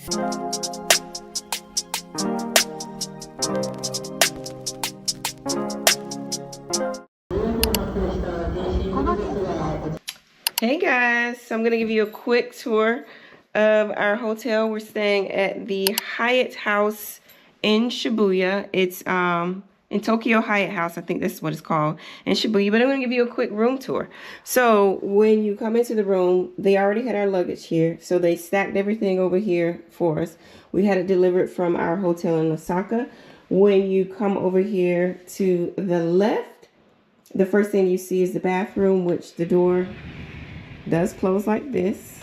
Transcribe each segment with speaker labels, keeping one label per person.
Speaker 1: Hey guys, so I'm gonna give you a quick tour of our hotel. We're staying at the Hyatt House in Shibuya. It's in Tokyo Hyatt House, I think that's what it's called, in Shibuya. But I'm gonna give you a quick room tour. So when you come into the room, they already had our luggage here, so they stacked everything over here for us. We had it delivered from our hotel in Osaka. When you come over here to the left, the first thing you see is the bathroom, which the door does close like this.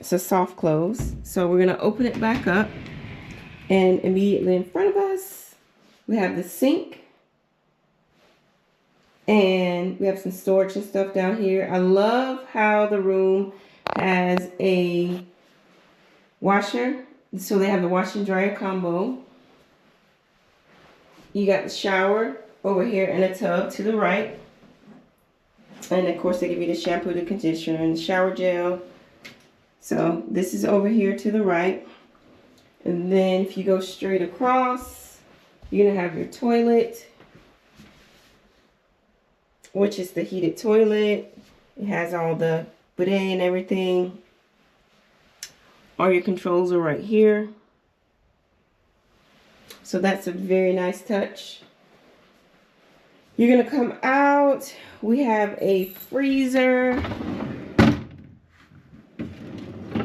Speaker 1: It's a soft close. So we're gonna open it back up, and immediately in front of us we have the sink, and we have some storage and stuff down here. I love how the room has a washer, so they have the wash and dryer combo. You got the shower over here and a tub to the right. And of course they give you the shampoo, the conditioner, and the shower gel. So this is over here to the right. And then if you go straight across, you're gonna have your toilet, which is the heated toilet. It has all the bidet and everything. All your controls are right here. So that's a very nice touch. You're gonna come out. We have a freezer,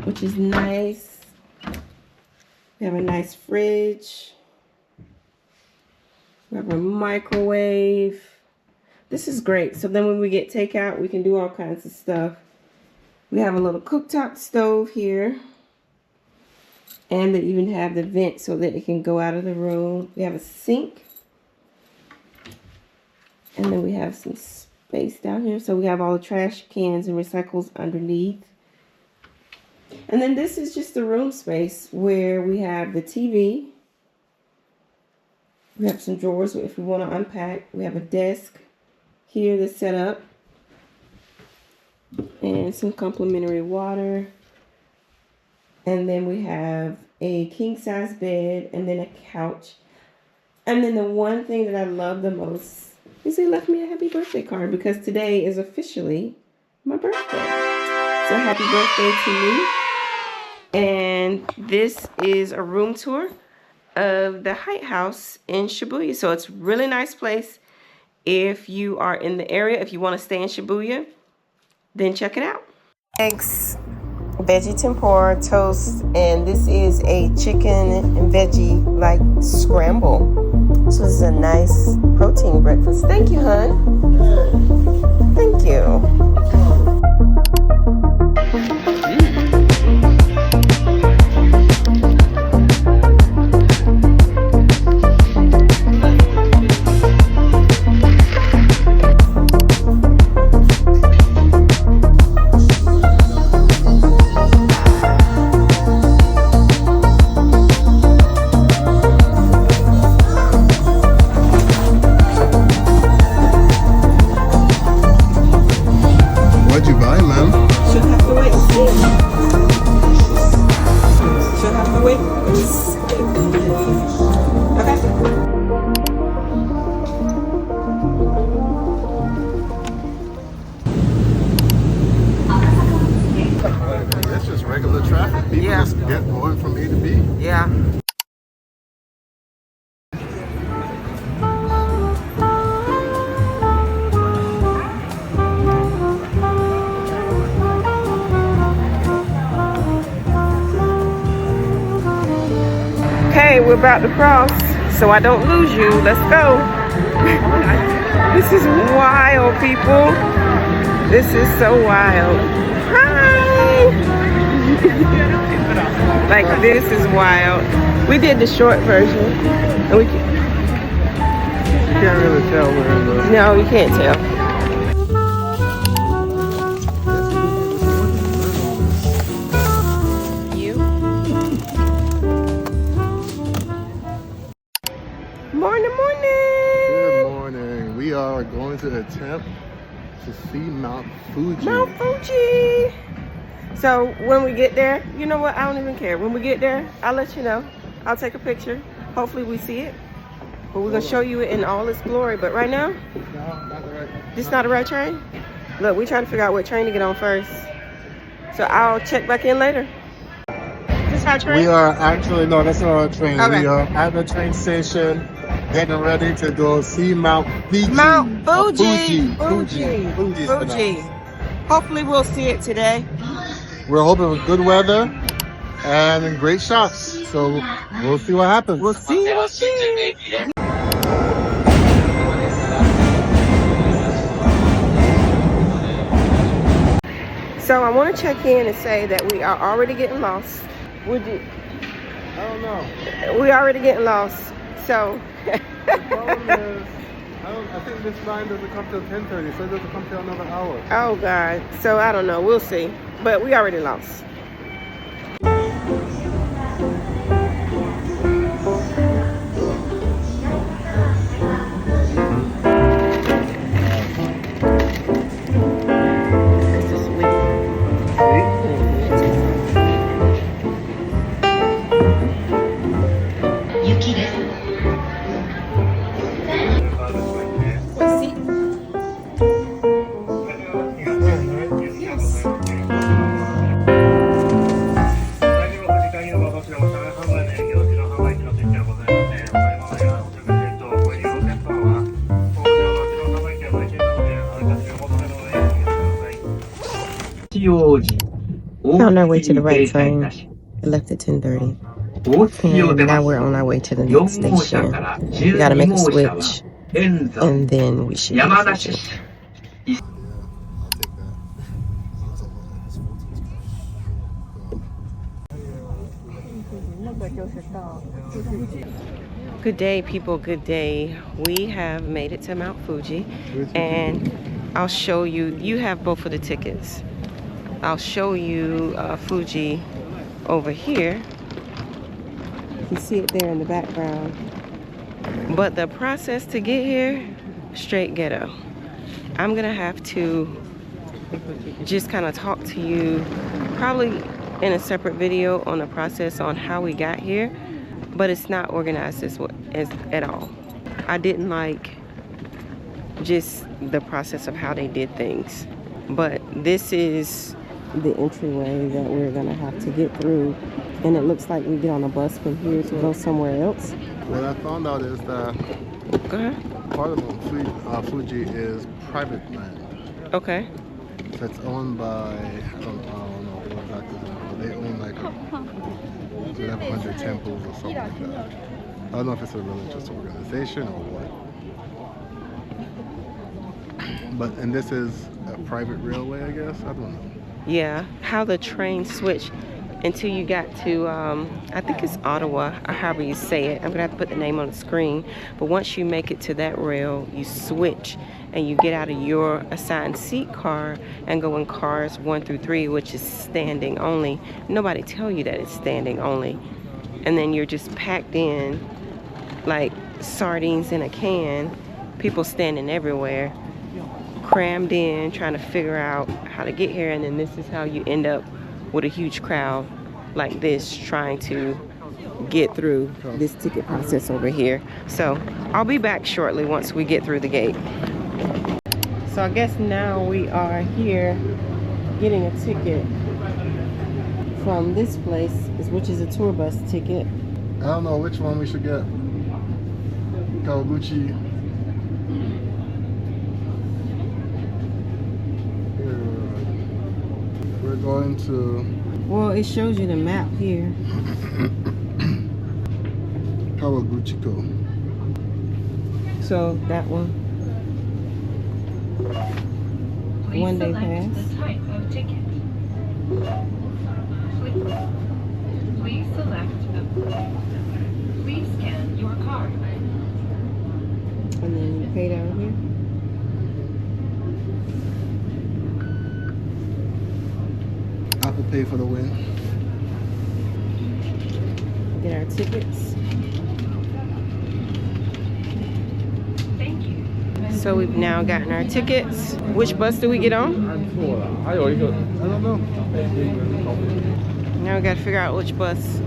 Speaker 1: which is nice. We have a nice fridge. We have a microwave. This is great. So then when we get takeout, we can do all kinds of stuff. We have a little cooktop stove here. And they even have the vent so that it can go out of the room. We have a sink. And then we have some space down here. So we have all the trash cans and recycles underneath. And then this is just the room space where we have the TV. We have some drawers if we want to unpack. We have a desk here that's set up. And some complimentary water. And then we have a king-size bed and then a couch. And then the one thing that I love the most is they left me a happy birthday card, because today is officially my birthday. So happy birthday to me. And this is a room tour of the Hyatt House in Shibuya. So it's a really nice place. If you are in the area, if you want to stay in Shibuya, then check it out. Eggs, veggie tempura, toast, and this is a chicken and veggie like scramble. So this is a nice protein breakfast. Thank you, hon. Thank you. Okay, we're about to cross, so I don't lose you. Let's go. This is wild, people. This is so wild. Hi. Like, this is wild. We did the short version, and we
Speaker 2: can't really tell where it is.
Speaker 1: No, you can't tell. Morning, morning.
Speaker 2: Good morning. We are going to attempt to see Mount Fuji.
Speaker 1: Mount Fuji. So when we get there, you know what? I don't even care. When we get there, I'll let you know. I'll take a picture. Hopefully we see it. But we're gonna show you it in all its glory. But right now, this is not the right train. Look, we're trying to figure out what train to get on first. So I'll check back in later. This our train?
Speaker 2: We are actually, no, that's not our train.
Speaker 1: Okay.
Speaker 2: We are at the train station, getting ready to go see Mount Fuji.
Speaker 1: Mount Fuji.
Speaker 2: Fuji.
Speaker 1: Hopefully we'll see it today.
Speaker 2: We're hoping for good weather and great shots. So we'll see what happens.
Speaker 1: We'll see. So I want to check in and say that we are already getting lost. Would you?
Speaker 2: I don't know.
Speaker 1: We already getting lost. So.
Speaker 2: The problem is, I think this line doesn't come till 10:30, so it doesn't come till another hour.
Speaker 1: Oh God. So I don't know. We'll see. But we already lost. Found our way to the right train. It left at 10:30. And now we're on our way to the next station. We gotta make a switch. And then we should be switching. Good day, people. Good day. We have made it to Mount Fuji. And I'll show you. You have both of the tickets. I'll show you Fuji over here. You see it there in the background. But the process to get here, straight ghetto. I'm gonna have to just kind of talk to you probably in a separate video on the process on how we got here, but it's not organized as at all. I didn't like just the process of how they did things, but this is the entryway that we're gonna have to get through, and it looks like we get on a bus from here to go somewhere else.
Speaker 2: What I found out is that part of Mount Fuji is private land.
Speaker 1: Okay.
Speaker 2: So it's owned by, I don't know what exactly it's owned, but they own like they have 100 temples or something like that. I don't know if it's a religious organization or what. And this is a private railway, I guess. I don't know.
Speaker 1: Yeah, how the train switched until you got to, I think it's Ottawa, or however you say it. I'm gonna have to put the name on the screen. But once you make it to that rail, you switch and you get out of your assigned seat car and go in cars 1 through 3, which is standing only. Nobody tell you that it's standing only. And then you're just packed in like sardines in a can, people standing everywhere, crammed in, trying to figure out how to get here. And then this is how you end up with a huge crowd like this trying to get through this ticket process over here. So I'll be back shortly once we get through the gate. So I guess now we are here getting a ticket from this place, which is a tour bus ticket.
Speaker 2: I don't know which one we should get. Kawaguchiko. We're going to...
Speaker 1: Well, it shows you the map here.
Speaker 2: Kawaguchiko.
Speaker 1: So that one.
Speaker 3: Please
Speaker 1: 1 day
Speaker 3: select
Speaker 1: pass.
Speaker 3: the type of ticket. Please select please scan your card.
Speaker 1: And then you pay down here.
Speaker 2: Apple Pay for the win.
Speaker 1: Get our tickets.
Speaker 3: Thank you.
Speaker 1: So we've now gotten our tickets. Which bus do we get on?
Speaker 2: I don't know.
Speaker 1: Now we gotta figure out which bus.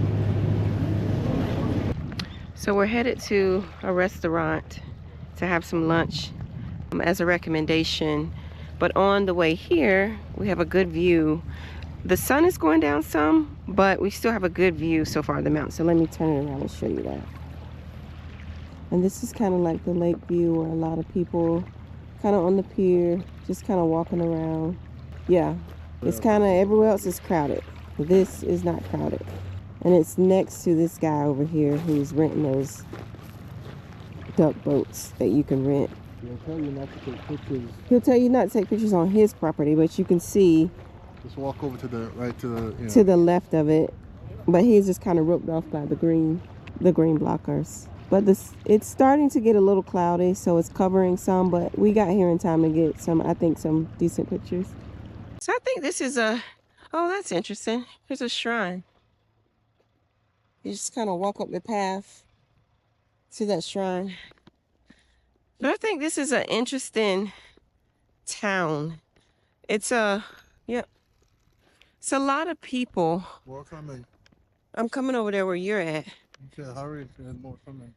Speaker 1: So we're headed to a restaurant to have some lunch as a recommendation. But on the way here, we have a good view. The sun is going down some, but we still have a good view so far of the mountain. So let me turn it around and show you that. And this is kind of like the lake view where a lot of people kind of on the pier, just kind of walking around. Yeah, it's kind of, everywhere else is crowded. This is not crowded. And it's next to this guy over here who's renting those duck boats that you can rent.
Speaker 2: He'll tell you not to take pictures.
Speaker 1: He'll tell you not to take pictures on his property, but you can see
Speaker 2: Just walk over to the right to the, you know.
Speaker 1: to the left of it. But he's just kind of roped off by the green blockers. But this, it's starting to get a little cloudy, so it's covering some, but we got here in time to get some, I think, some decent pictures. So I think this is a, oh, that's interesting. Here's a shrine. You just kind of walk up the path to that shrine. But I think this is an interesting town. It's a, yep. It's a lot of people.
Speaker 2: More coming.
Speaker 1: I'm coming over there where you're at.
Speaker 2: Okay, hurry, there's more coming.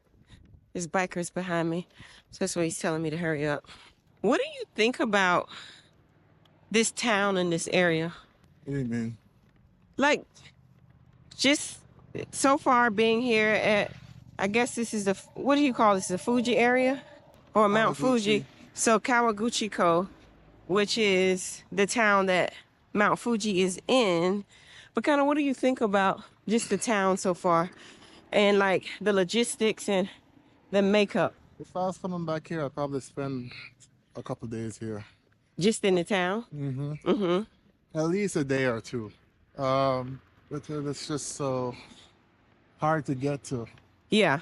Speaker 1: There's bikers behind me. So that's why he's telling me to hurry up. What do you think about this town and this area?
Speaker 2: What do you mean?
Speaker 1: Like, just so far being here at, I guess this is the, what do you call this, the Fuji area? Or Mount Fuji. So Kawaguchiko, which is the town that Mount Fuji is in. But kind of what do you think about just the town so far? And like the logistics and the makeup?
Speaker 2: If I was coming back here, I'd probably spend a couple days here.
Speaker 1: Just in the town?
Speaker 2: Mm-hmm.
Speaker 1: Mm-hmm.
Speaker 2: At least a day or two. But it's just so hard to get to.
Speaker 1: Yeah.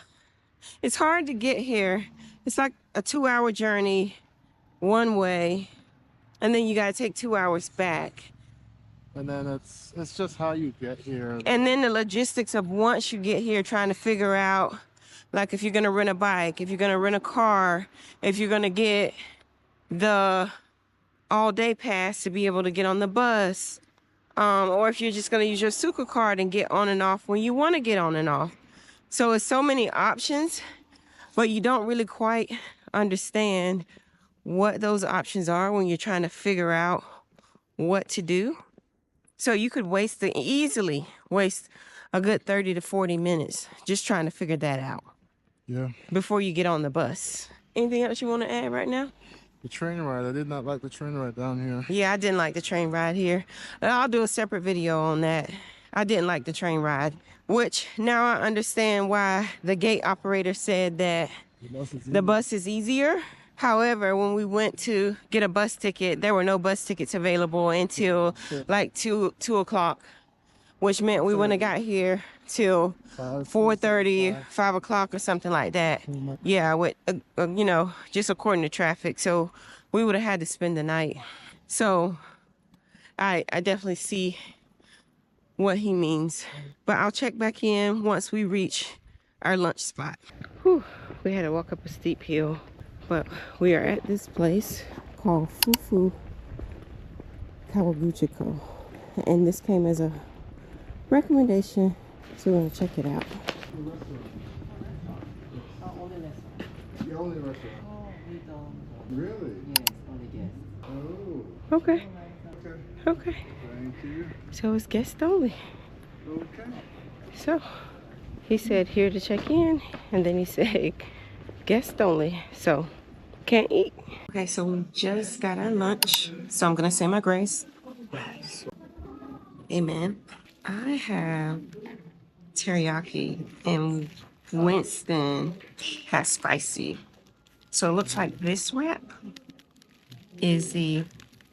Speaker 1: It's hard to get here. It's like a 2-hour journey one way, and then you gotta take 2 hours back.
Speaker 2: And then it's just how you get here.
Speaker 1: And then the logistics of once you get here, trying to figure out, like if you're gonna rent a bike, if you're gonna rent a car, if you're gonna get the all-day pass to be able to get on the bus, or if you're just gonna use your Suica card and get on and off when you want to get on and off. So it's so many options, but you don't really quite understand what those options are when you're trying to figure out what to do. So you could easily waste a good 30 to 40 minutes just trying to figure that out.
Speaker 2: Yeah.
Speaker 1: Before you get on the bus. Anything else you want to add right now?
Speaker 2: The train ride. I did not like the train ride down here.
Speaker 1: Yeah, I didn't like the train ride here. I'll do a separate video on that. I didn't like the train ride, which now I understand why the gate operator said that the bus is easier. However, when we went to get a bus ticket, there were no bus tickets available until like 2 o'clock, which meant we wouldn't have got here till 4:30, 5 o'clock or something like that. Yeah, with you know, just according to traffic. So we would have had to spend the night. So I definitely see what he means. But I'll check back in once we reach our lunch spot. Whew, we had to walk up a steep hill. But we are at this place called Fufu Kawaguchiko. And this came as a recommendation, so we're going to check it out.
Speaker 2: The only restaurant. Really?
Speaker 4: Yes, only guests.
Speaker 2: Oh.
Speaker 1: Okay.
Speaker 2: Okay.
Speaker 1: Okay.
Speaker 2: Thank you.
Speaker 1: So it's guest only.
Speaker 2: Okay.
Speaker 1: So he said here to check in, and then he said guest only. So can't eat. Okay, so we just got our lunch. So I'm gonna say my grace. Amen. I have teriyaki and Winston has spicy. So it looks like this wrap is the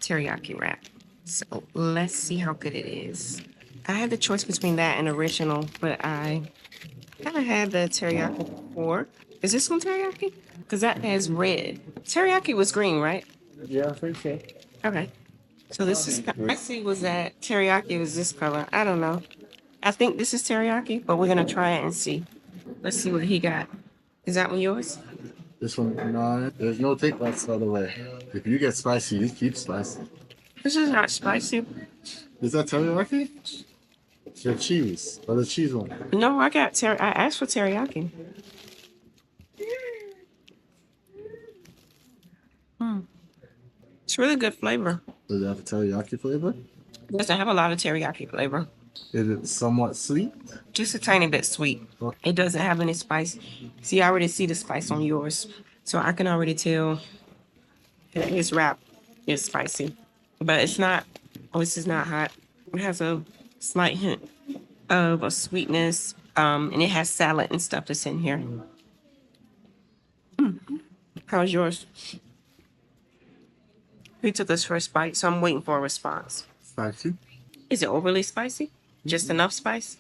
Speaker 1: teriyaki wrap. So let's see how good it is. I had the choice between that and original, but I kind of had the teriyaki before. Is this one teriyaki? Because that has red. Teriyaki was green, right?
Speaker 4: Yeah, I think so.
Speaker 1: Okay. So this is, I see was that teriyaki was this color. I don't know. I think this is teriyaki, but we're going to try it and see. Let's see what he got. Is that one yours?
Speaker 2: This one, no, there's no take backs all the way. If you get spicy, you keep spicy.
Speaker 1: This is not spicy.
Speaker 2: Is that teriyaki? It's your cheese. Or the cheese one?
Speaker 1: No, I got I asked for teriyaki. It's really good flavor.
Speaker 2: Does it have a teriyaki flavor?
Speaker 1: It doesn't have a lot of teriyaki flavor.
Speaker 2: Is it somewhat sweet?
Speaker 1: Just a tiny bit sweet. It doesn't have any spice. See, I already see the spice on yours. So I can already tell that his wrap is spicy. But it's not, oh, this is not hot. It has a slight hint of a sweetness. And it has salad and stuff that's in here. How's yours? He took his first bite, so I'm waiting for a response.
Speaker 2: Spicy.
Speaker 1: Is it overly spicy? Just enough spice?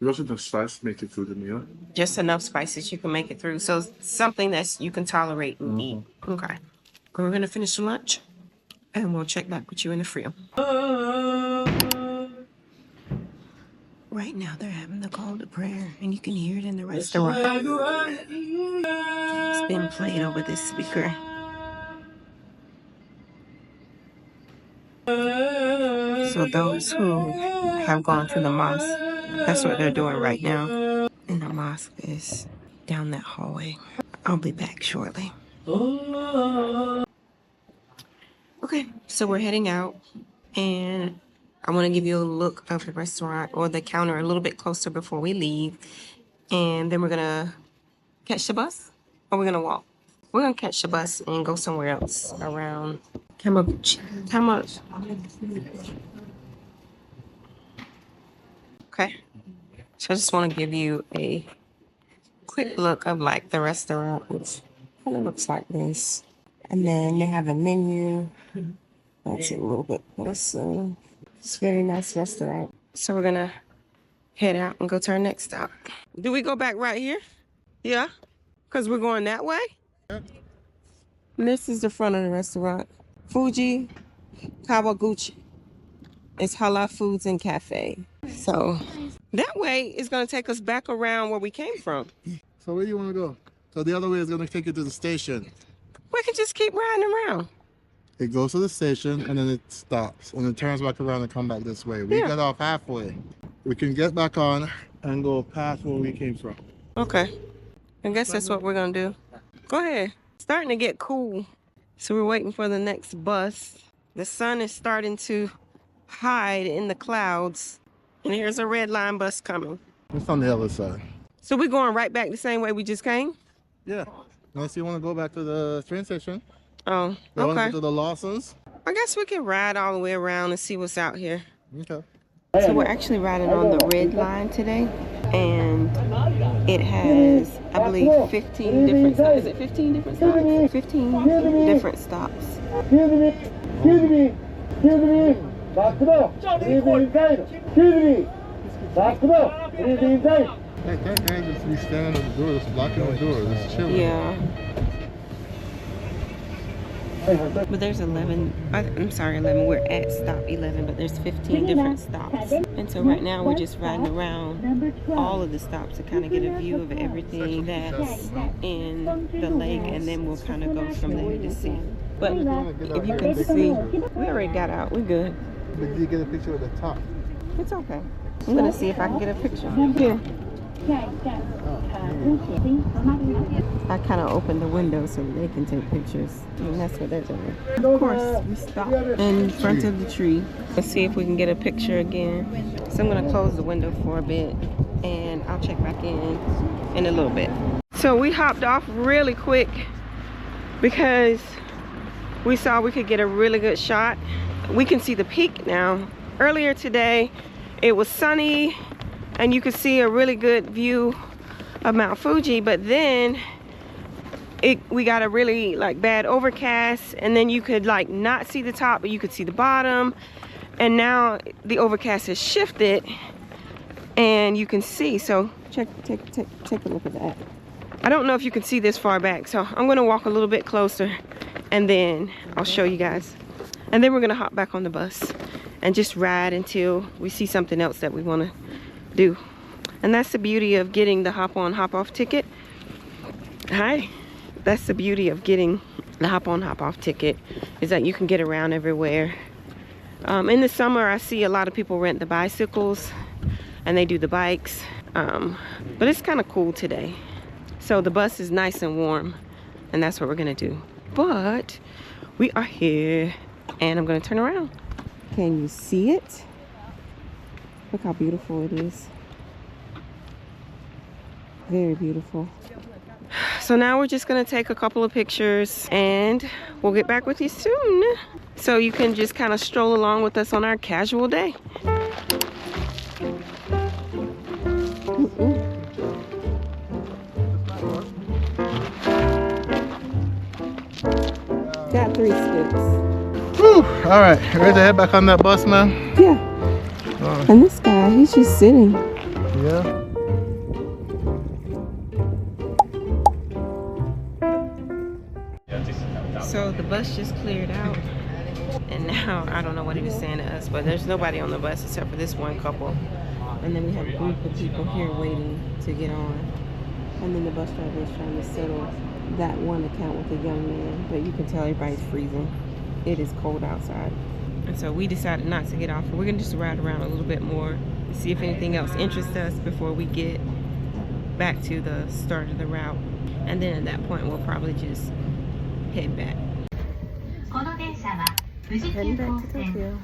Speaker 2: Just enough spice to make it through the meal.
Speaker 1: Just enough spice that you can make it through. So something that you can tolerate and eat. Okay. We're going to finish the lunch, and we'll check back with you in the frio. Right now, they're having the call to prayer, and you can hear it in the restaurant. It's been played over this speaker. So those who have gone to the mosque, that's what they're doing right now. And the mosque is down that hallway. I'll be back shortly. Okay, so we're heading out, and I want to give you a look of the restaurant or the counter a little bit closer before we leave. And then we're gonna catch the bus, or we're gonna walk. We're gonna catch the bus and go somewhere else around Kawaguchiko. Okay, so I just want to give you a quick look of like the restaurant, which kind of looks like this. And then they have a menu. That's a little bit closer. It's a very nice restaurant. So we're gonna head out and go to our next stop. Do we go back right here? Yeah, because we're going that way. And this is the front of the restaurant. Fuji Kawaguchiko. It's halal foods and cafe. So that way is gonna take us back around where we came from.
Speaker 2: So where do you want to go? So the other way is going to take you to the station.
Speaker 1: We can just keep riding around.
Speaker 2: It goes to the station and then it stops. And it turns back around and come back this way. We get off halfway. We can get back on and go past where we came from.
Speaker 1: Okay. I guess that's what we're gonna do. Go ahead. It's starting to get cool. So we're waiting for the next bus. The sun is starting to hide in the clouds. And here's a red line bus coming.
Speaker 2: It's on the other side.
Speaker 1: So we're going right back the same way we just came?
Speaker 2: Yeah. Unless you want to go back to the train station.
Speaker 1: Oh,
Speaker 2: You want to
Speaker 1: okay.
Speaker 2: go to the Lawsons?
Speaker 1: I guess we can ride all the way around and see what's out here.
Speaker 2: Okay.
Speaker 1: So we're actually riding on the red line today, and it has, I believe, 15 different stops. Is it 15 different stops? 15 different stops.
Speaker 2: Hey, that guy just be standing at the door, just blocking the door, just chilling.
Speaker 1: Yeah. But there's 11, I'm sorry 11, we're at stop 11, but there's 15 different stops. And so right now we're just riding around all of the stops to kind of get a view of everything that's in the lake, and then we'll kind of go from there to see. But if you can see, we already got out, we're good.
Speaker 2: But did you get a picture of the top?
Speaker 1: It's okay. I'm gonna see if I can get a picture. Here. I kind of opened the window so they can take pictures. And that's what they're doing. Of course, we stopped in front of the tree. Let's see if we can get a picture again. So I'm gonna close the window for a bit and I'll check back in a little bit. So we hopped off really quick because we saw we could get a really good shot. We can see the peak now. Earlier today, it was sunny and you could see a really good view of Mount Fuji, but then we got a really like bad overcast, and then you could like not see the top, but you could see the bottom. And now the overcast has shifted and you can see. So take a look at that. I don't know if you can see this far back, so I'm gonna walk a little bit closer and then I'll show you guys. And then we're gonna hop back on the bus and just ride until we see something else that we wanna do. And that's the beauty of getting the hop on hop off ticket. Hi. That's the beauty of getting the hop on hop off ticket, is that you can get around everywhere In the summer, I see a lot of people rent the bicycles and they do the bikes. But it's kind of cool today. So the bus is nice and warm, and that's what we're gonna do. But we are here, and I'm gonna turn around. Can you see it? Look how beautiful it is. Very beautiful. So now we're just gonna take a couple of pictures and we'll get back with you soon. So you can just kind of stroll along with us on our casual day. Got 3 sticks.
Speaker 2: Whew, all right, ready to head back on that bus, man?
Speaker 1: Yeah. And this guy, he's just sitting.
Speaker 2: Yeah.
Speaker 1: So the bus just cleared out, and now I don't know what he was saying to us, but there's nobody on the bus except for this one couple. And then we have a group of people here waiting to get on. And then the bus driver is trying to settle that one account with a young man, but you can tell everybody's freezing. It is cold outside. And so we decided not to get off. We're gonna just ride around a little bit more and see if anything else interests us before we get back to the start of the route. And then at that point, we'll probably just head back. Heading back to Tokyo.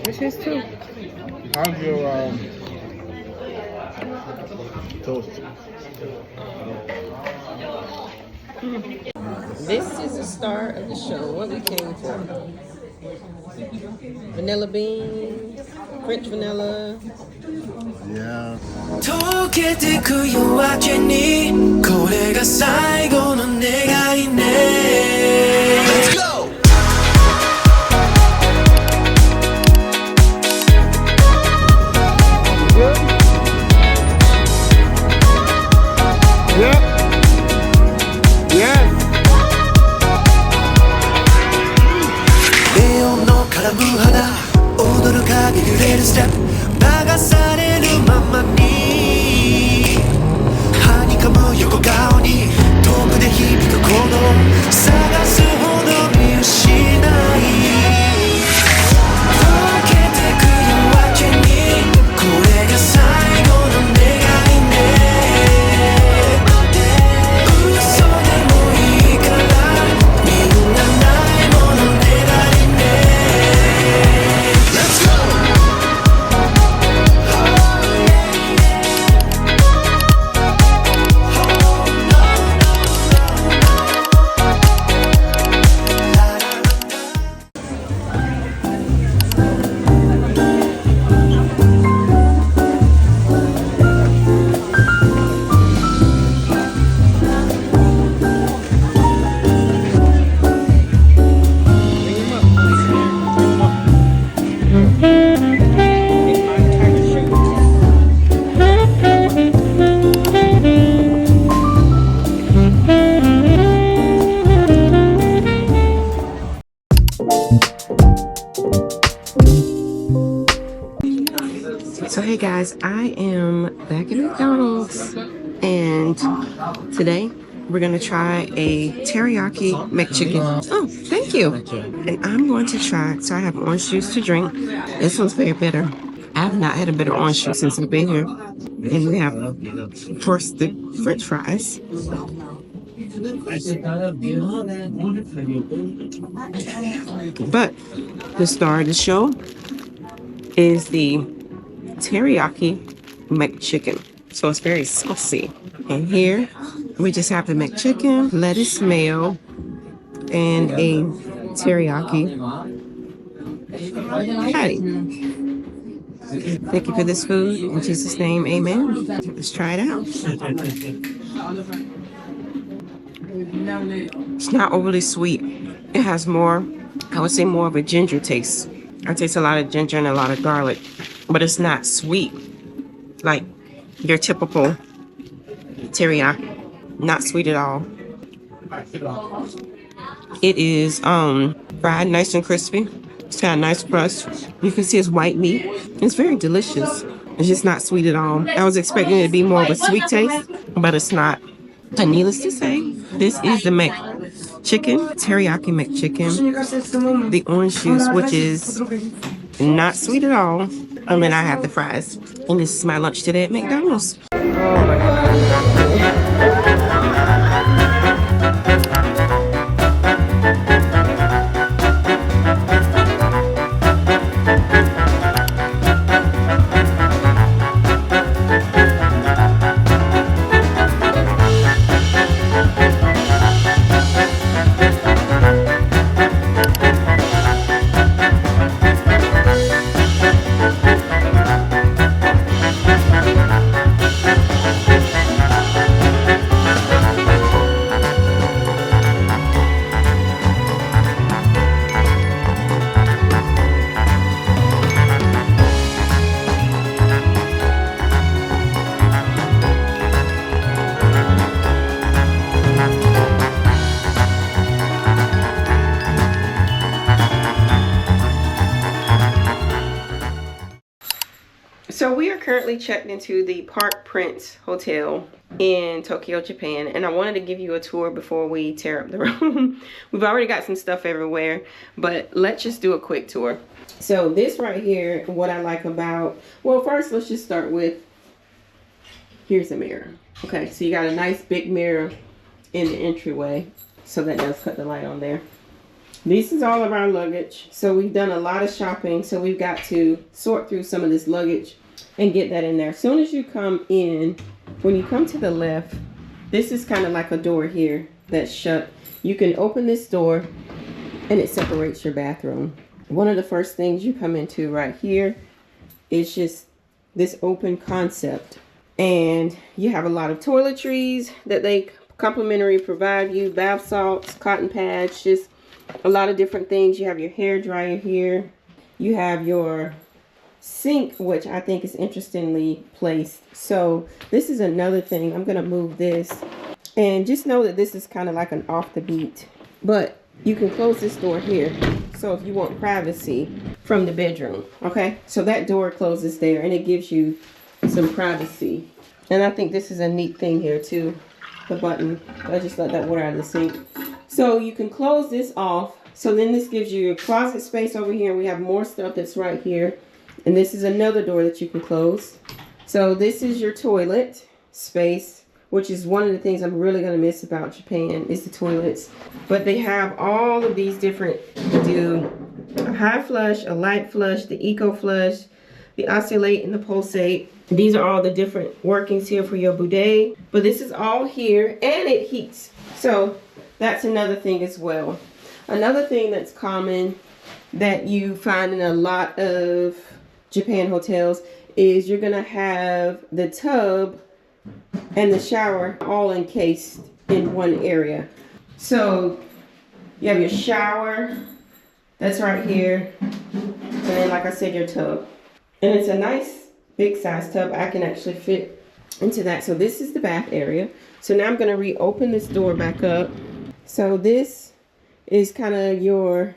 Speaker 1: This is too.
Speaker 2: How's your toast?
Speaker 1: This is the start of the show. What we came for. Vanilla beans, French vanilla.
Speaker 2: Yeah.
Speaker 5: 溶けてく夜明けにこれが最後の願いね Let's go!
Speaker 2: Yeah. Yes.
Speaker 5: ネオンの絡む肌踊る影揺れるステップ流されるままにはにかむ横顔に遠くで響く声
Speaker 1: So hey guys, I am back at McDonald's and today we're gonna try a teriyaki McChicken. Oh, thank you. And I'm going to try, so I have orange juice to drink. This one's very bitter. I have not had a bitter orange juice since I've been here. And we have, of course, the French fries. But the star of the show is the teriyaki McChicken. So it's very saucy. And here we just have the McChicken, lettuce mayo, and a teriyaki patty. Thank you for this food. In Jesus' name, amen. Let's try it out. It's not overly sweet. It has more, I would say more of a ginger taste. I taste a lot of ginger and a lot of garlic, but it's not sweet like your typical teriyaki. Not sweet at all. It is fried nice and crispy. It's got a nice crust. You can see it's white meat. It's very delicious. It's just not sweet at all. I was expecting it to be more of a sweet taste, but it's not. And needless to say, this is the McChicken, teriyaki McChicken. The orange juice, which is not sweet at all. And then I have the fries. And this is my lunch today at McDonald's. Oh my God. So we are currently checked into the Park Prince Hotel in Tokyo, Japan, and I wanted to give you a tour before we tear up the room. We've already got some stuff everywhere, but let's just do a quick tour. So this right here, what I like about, well, first let's just start with, here's a mirror. Okay, so you got a nice big mirror in the entryway, so that does cut the light on there. This is all of our luggage. So we've done a lot of shopping, so we've got to sort through some of this luggage and get that in there. As soon as you come in, when you come to the left, this is kind of like a door here that's shut. You can open this door and it separates your bathroom. One of the first things you come into right here is just this open concept. And you have a lot of toiletries that they complimentary provide you, bath salts, cotton pads, just a lot of different things. You have your hair dryer here. You have your sink, which I think is interestingly placed. So this is another thing. I'm going to move this. And just know that this is kind of like an off the beat. But you can close this door here. So if you want privacy from the bedroom. Okay. So that door closes there and it gives you some privacy. And I think this is a neat thing here too. The button. I just let that water out of the sink. So you can close this off. So then this gives you your closet space over here. We have more stuff that's right here. And this is another door that you can close. So this is your toilet space, which is one of the things I'm really going to miss about Japan is the toilets. But they have all of these different, do a high flush, a light flush, the eco flush, the oscillate and the pulsate. These are all the different workings here for your bidet. But this is all here and it heats. So that's another thing as well. Another thing that's common that you find in a lot of Japan hotels is you're going to have the tub and the shower all encased in one area. So you have your shower, that's right here, and then like I said, your tub. And it's a nice big size tub. I can actually fit into that. So this is the bath area. So now I'm going to reopen this door back up. So this is kind of your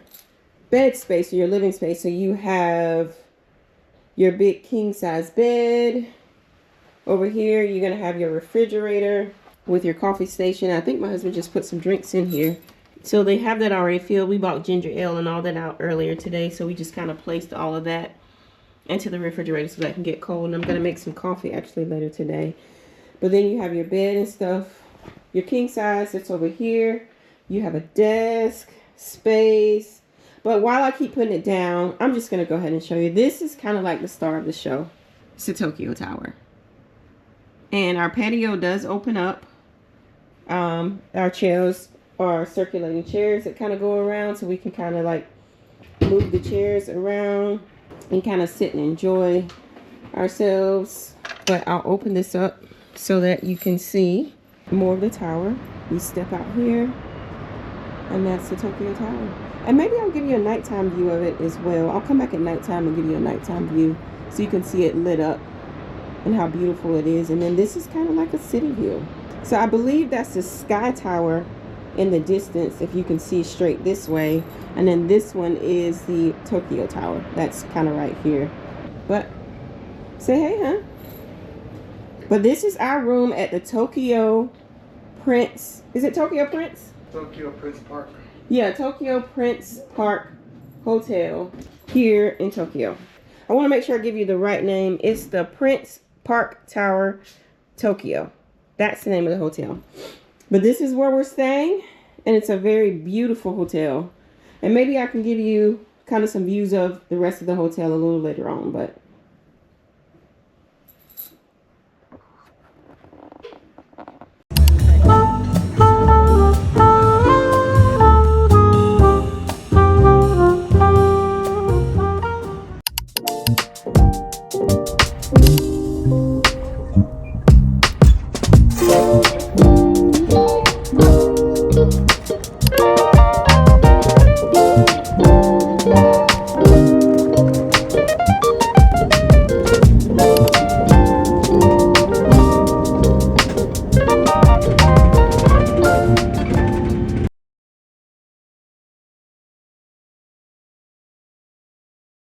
Speaker 1: bed space or your living space. So you have your big king size bed. Over here, you're going to have your refrigerator with your coffee station. I think my husband just put some drinks in here. So they have that already filled. We bought ginger ale and all that out earlier today. So we just kind of placed all of that into the refrigerator so that it can get cold. And I'm going to make some coffee actually later today. But then you have your bed and stuff. Your king size that's over here. You have a desk, space. But while I keep putting it down, I'm just going to go ahead and show you. This is kind of like the star of the show. It's the Tokyo Tower. And our patio does open up. Our chairs are circulating chairs that kind of go around, so we can kind of like move the chairs around and kind of sit and enjoy ourselves. But I'll open this up so that you can see more of the tower. You step out here, and that's the Tokyo Tower. And maybe I'll give you a nighttime view of it as well. I'll come back at nighttime and give you a nighttime view so you can see it lit up and how beautiful it is. And then this is kind of like a city view. So I believe that's the Sky Tower in the distance, if you can see straight this way. And then this one is the Tokyo Tower. That's kind of right here. But say hey, huh? But this is our room at the Tokyo Prince. Is it Tokyo Prince?
Speaker 2: Tokyo Prince Park.
Speaker 1: Yeah, Tokyo Prince Park Hotel here in Tokyo. I want to make sure I give you the right name. It's the Prince Park Tower, Tokyo. That's the name of the hotel. But this is where we're staying, and it's a very beautiful hotel. And maybe I can give you kind of some views of the rest of the hotel a little later on, but